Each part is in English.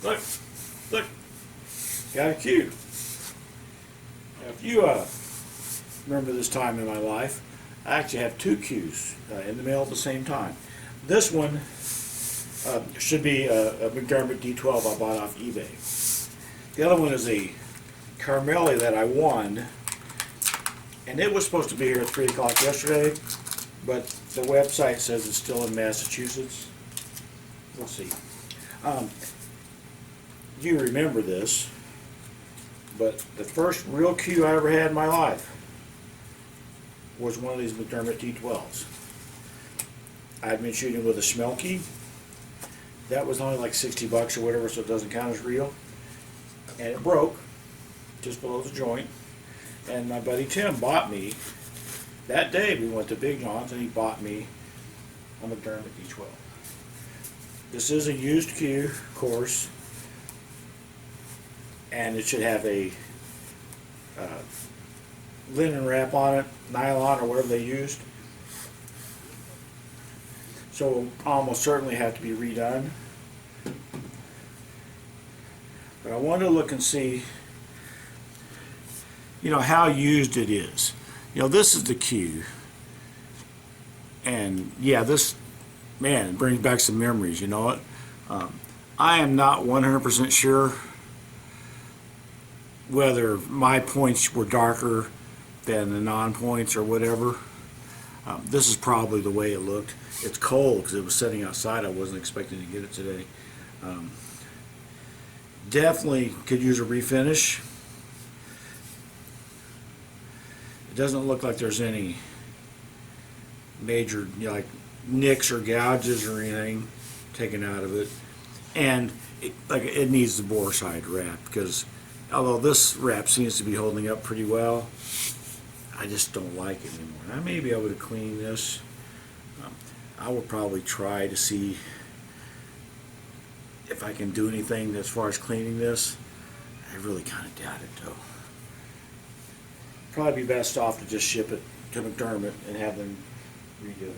Look, look, got a cue. Now, if you remember this time in my life, I actually have two cues in the mail at the same time. This one should be a McDermott D12 I bought off eBay. The other one is a Caramelli that I won, and it was supposed to be here at 3 o'clock yesterday, but the website says it's still in Massachusetts. We'll see. You remember this, but the first real cue I ever had in my life was one of these McDermott D12s. I'd been shooting with a Schmelke. That was only like 60 bucks or whatever, so it doesn't count as real. And it broke just below the joint. And my buddy Tim bought me, that day we went to Big John's and he bought me a McDermott D12. This is a used cue, of course, and it should have a linen wrap on it, nylon or whatever they used. So it'll almost certainly have to be redone. But I wanted to look and see, you know, how used it is. You know, this is the cue, and yeah, this, man, it brings back some memories, you know what? I am not 100% sure whether my points were darker than the non-points or whatever. This is probably the way it looked. It's cold because it was sitting outside. I wasn't expecting to get it today. Definitely could use a refinish. It doesn't look like there's any major, you know, like nicks or gouges or anything taken out of it. And it needs the bore side wrap, because although this wrap seems to be holding up pretty well, I just don't like it anymore. And I may be able to clean this. I will probably try to see if I can do anything as far as cleaning this. I really kind of doubt it though. Probably be best off to just ship it to McDermott and have them redo it.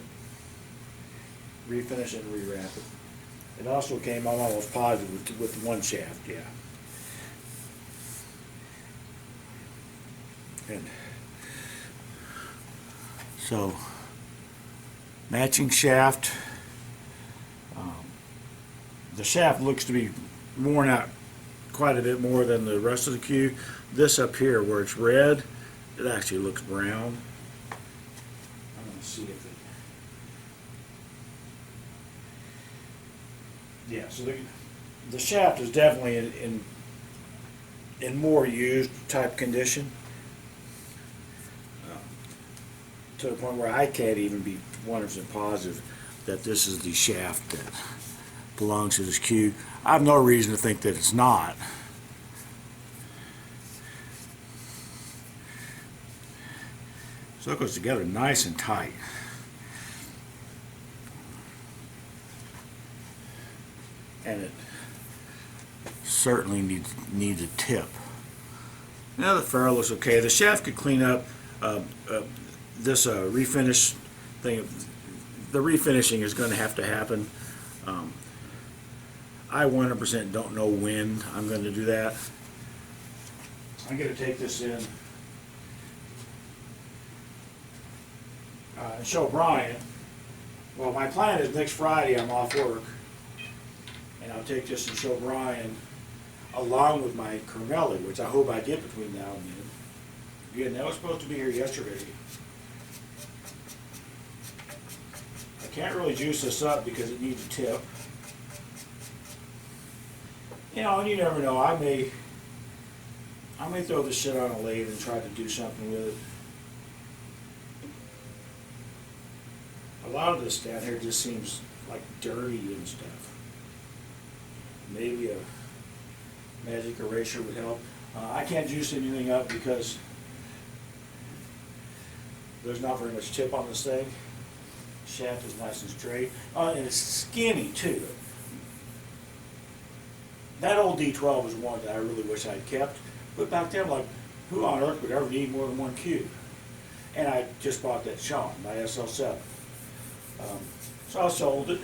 Refinish it and rewrap it. It also came, I'm almost positive, with one shaft, yeah. And so, matching shaft. The shaft looks to be worn out quite a bit more than the rest of the cue. This up here, where it's red, it actually looks brown. I'm going to see if it... Yeah, so the shaft is definitely in more used type condition. To the point where I can't even be 100% positive that this is the shaft that belongs to this cue. I have no reason to think that it's not. So it goes together nice and tight. And it certainly needs a tip. Now the ferrule looks okay. The shaft could clean up this refinish thing. The refinishing is going to have to happen. I 100% don't know when I'm going to do that. I'm going to take this in and show Brian. Well, my plan is next Friday I'm off work, and I'll take this and show Brian along with my Caramelli, which I hope I get between now and then. Again, that was supposed to be here yesterday. I can't really juice this up because it needs a tip. You know, and you never know. I may throw this shit on a lathe and try to do something with it. A lot of this down here just seems like dirty and stuff. Maybe a magic eraser would help. I can't juice anything up because there's not very much tip on this thing. Shaft is nice and straight. And it's skinny too. That old D12 was one that I really wish I'd kept. But back then, like, who on earth would ever need more than one cue? And I just bought that Sean, my SL7. So I sold it.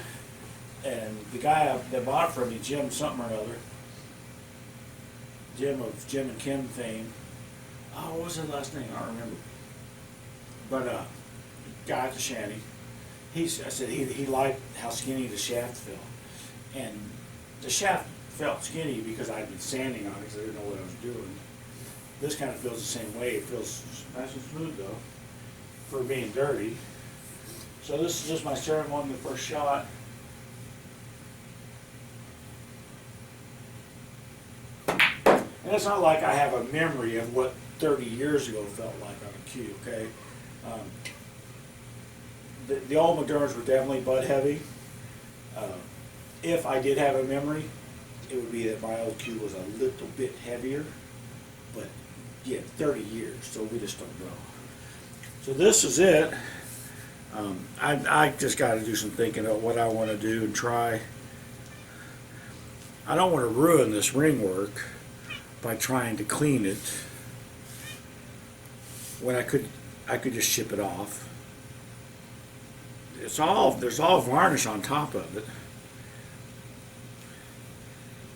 And the guy that bought it from me, Jim something or other, Jim of Jim and Kim fame. Oh, what was his last name? I don't remember. But guy at the shanty. I said he liked how skinny the shaft felt, and the shaft felt skinny because I'd been sanding on it because I didn't know what I was doing. This kind of feels the same way. It feels nice and smooth though, for being dirty. So this is just my second one, the first shot. And it's not like I have a memory of what 30 years ago felt like on a cue, okay? The old McDermott's were definitely butt heavy. If I did have a memory, it would be that my old cue was a little bit heavier. But yeah, 30 years, so we just don't know. So this is it. I just got to do some thinking of what I want to do and try. I don't want to ruin this ring work by trying to clean it when I could just ship it off. There's all varnish on top of it.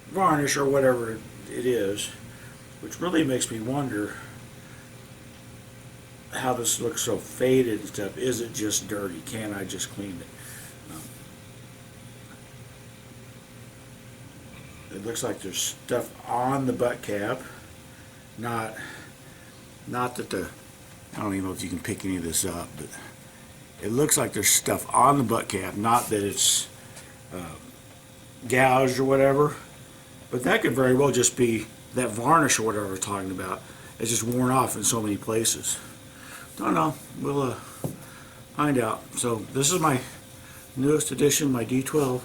Varnish or whatever it is, which really makes me wonder how this looks so faded and stuff. Is it just dirty? Can I just clean it? It looks like there's stuff on the butt cap. Not that I don't even know if you can pick any of this up, but it looks like there's stuff on the butt cap. Not that it's gouged or whatever, but that could very well just be that varnish or whatever we're talking about. It's just worn off in so many places. Don't know. We'll find out. So this is my newest edition, my D12.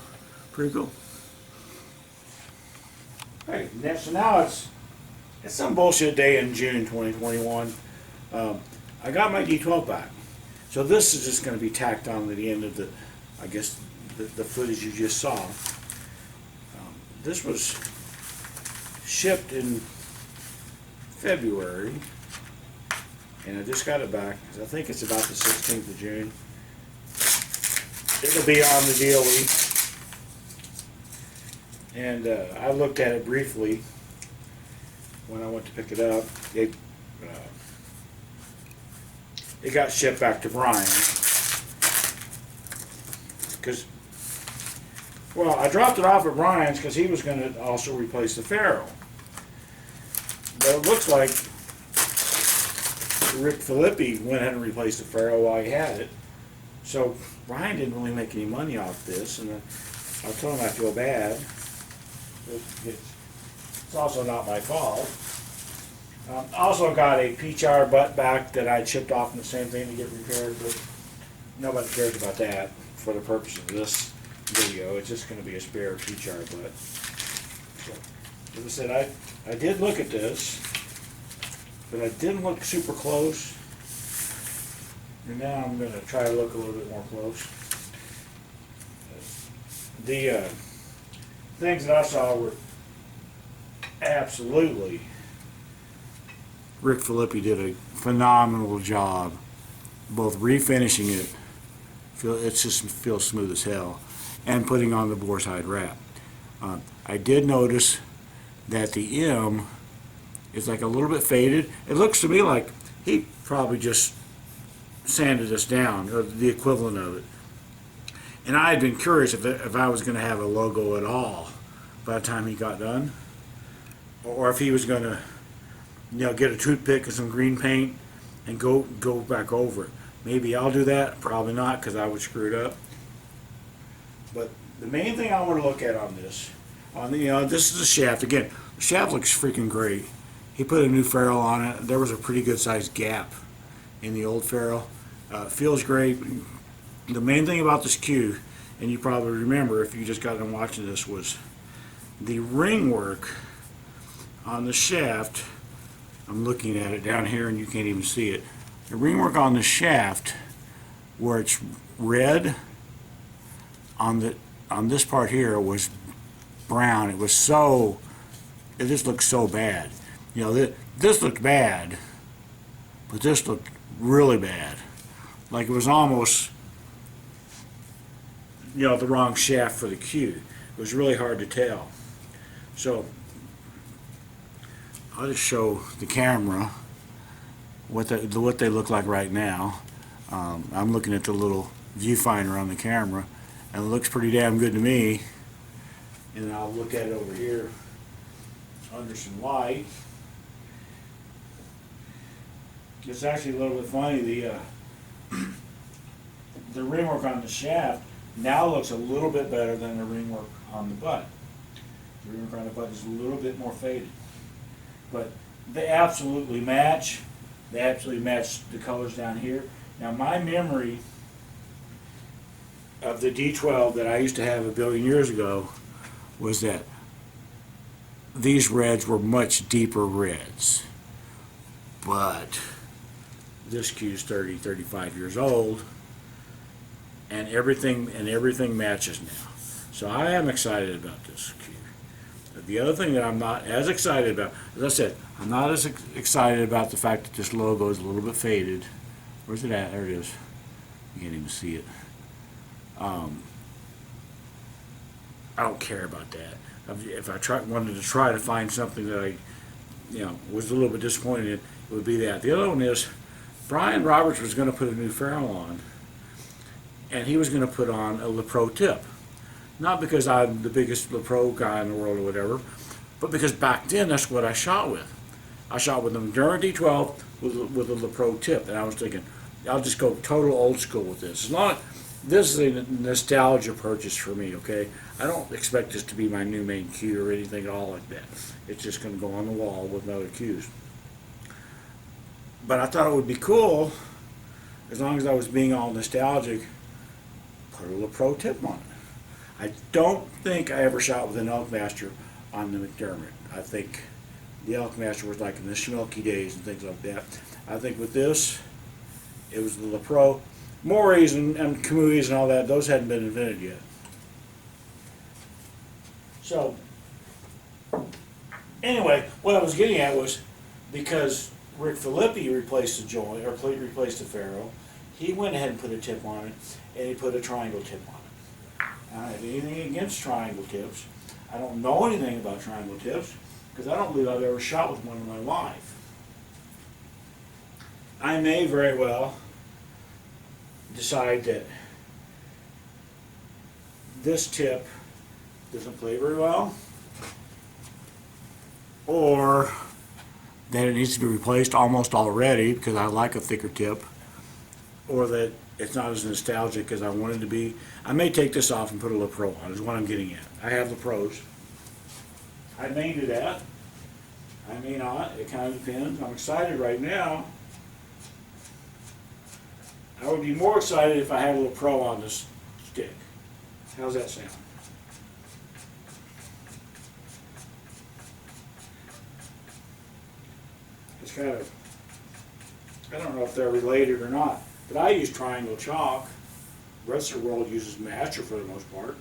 Pretty cool. Okay, so now it's some bullshit day in June 2021. I got my D12 back. So this is just going to be tacked on to the end of I guess, the footage you just saw. This was shipped in February, and I just got it back. I think it's about the 16th of June. It'll be on the DOE. And I looked at it briefly when I went to pick it up. It got shipped back to Brian. Well, I dropped it off at Brian's because he was going to also replace the ferrule. But it looks like Rick Filippi went ahead and replaced the ferrule while he had it. So Brian didn't really make any money off this, and I told him I feel bad. It's also not my fault. Also got a PHR butt back that I chipped off in the same thing to get repaired, but nobody cares about that for the purpose of this video. It's just going to be a spare PHR butt. So, as I said, I did look at this, but I didn't look super close. And now I'm going to try to look a little bit more close. The things that I saw were absolutely. Rick Filippi did a phenomenal job, both refinishing it, it just feels smooth as hell, and putting on the boar's hide wrap. I did notice that the M is like a little bit faded. It looks to me like he probably just sanded this down, or the equivalent of it. And I had been curious if I was going to have a logo at all by the time he got done, or if he was going to, get a toothpick and some green paint and go back over it. Maybe I'll do that. Probably not, because I would screw it up. But the main thing I want to look at on this, this is the shaft. Again, the shaft looks freaking great. He put a new ferrule on it. There was a pretty good sized gap in the old ferrule. Feels great. The main thing about this cue, and you probably remember if you just got done watching this, was the ring work on the shaft. I'm looking at it down here and you can't even see it. The ring work on the shaft, where it's red on this part here, was brown. It just looked so bad. This looked bad, but this looked really bad. Like it was almost the wrong shaft for the cue. It was really hard to tell. So I'll just show the camera what they look like right now. I'm looking at the little viewfinder on the camera, and it looks pretty damn good to me. And I'll look at it over here under some light. It's actually a little bit funny. The ringwork on the shaft now looks a little bit better than the ringwork on the butt. The ringwork on the butt is a little bit more faded, but they absolutely match. They absolutely match the colors down here. Now, my memory of the D12 that I used to have a billion years ago was that these reds were much deeper reds, but this cue is 30, 35 years old, and everything matches now. So I am excited about this cue. The other thing that I'm not as excited about, as I said, I'm not as excited about the fact that this logo is a little bit faded. Where's it at? There it is. You can't even see it. I don't care about that. If I wanted to try to find something that I, was a little bit disappointed in, it would be that. The other one is, Brian Roberts was going to put a new ferrule on, and he was going to put on a LePro tip. Not because I'm the biggest LePro guy in the world or whatever, but because back then that's what I shot with. I shot with the McDermott D12 with a LePro tip, and I was thinking, I'll just go total old school with this. This is a nostalgia purchase for me, okay? I don't expect this to be my new main cue or anything at all like that. It's just going to go on the wall with my other cues. But I thought it would be cool, as long as I was being all nostalgic, put a LePro tip on it. I don't think I ever shot with an Elkmaster on the McDermott. I think the Elkmaster was like in the Schmilky days and things like that. I think with this, it was the LePro. Morys and Kamuis and all that, those hadn't been invented yet. So, anyway, what I was getting at was, because Rick Filippi replaced the joint, or replaced the ferrule, he went ahead and put a tip on it, and he put a triangle tip on it. I don't have anything against triangle tips. I don't know anything about triangle tips, because I don't believe I've ever shot with one in my life. I may very well decide that this tip doesn't play very well, or that it needs to be replaced almost already because I like a thicker tip, or that it's not as nostalgic as I wanted to be. I may take this off and put a LePro on, is what I'm getting at. I have LePros. I may do that. I may not. It kind of depends. I'm excited right now. I would be more excited if I had a LePro on this stick. How's that sound? It's kind of, I don't know if they're related or not, but I use triangle chalk. The rest of the world uses master for the most part.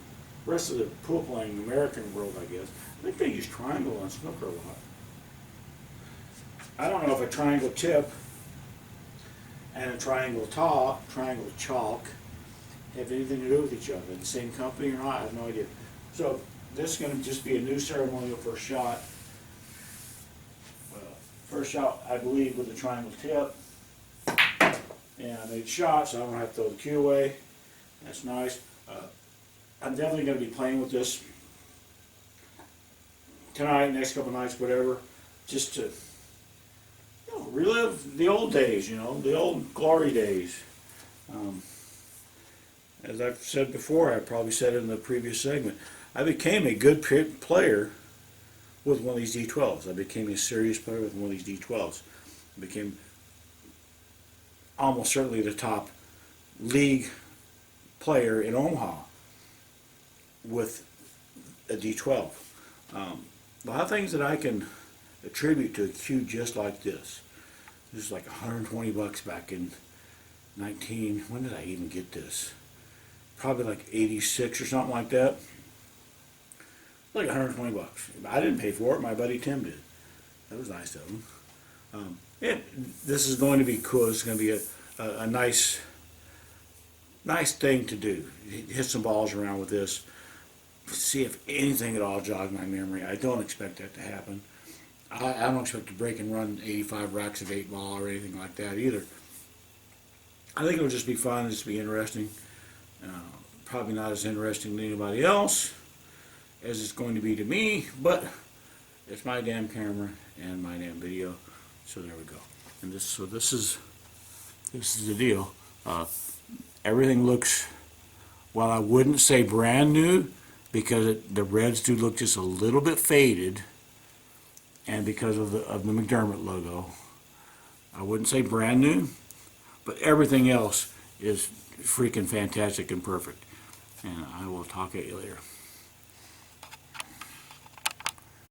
The rest of the pool playing American world, I guess, I think they use triangle on snooker a lot. I don't know if a triangle tip and a triangle chalk have anything to do with each other. The same company or not, I have no idea. So this is going to just be a new ceremonial first shot. Well, first shot, I believe, with a triangle tip. And I made shots, so I don't have to throw the cue away. That's nice. I'm definitely going to be playing with this tonight, next couple nights, whatever, just to relive the old days, the old glory days. As I've said before, I probably said it in the previous segment, I became a good player with one of these D12s. I became a serious player with one of these D12s. I became almost certainly the top league player in Omaha with a D12. A lot of things that I can attribute to a cue just like this. This is like $120 back in when did I even get this? Probably like 86 or something like that. Like $120. I didn't pay for it, my buddy Tim did. That was nice of him. This is going to be cool. It's going to be a nice thing to do. Hit some balls around with this. See if anything at all jogs my memory. I don't expect that to happen. I don't expect to break and run 85 racks of 8-ball or anything like that either. I think it'll just be fun, just be interesting. Probably not as interesting to anybody else as it's going to be to me, but it's my damn camera and my damn video, so there we go. And this is the deal. Everything looks, well, I wouldn't say brand new, because the reds do look just a little bit faded, and because of the McDermott logo. I wouldn't say brand new, but everything else is freaking fantastic and perfect. And I will talk at you later.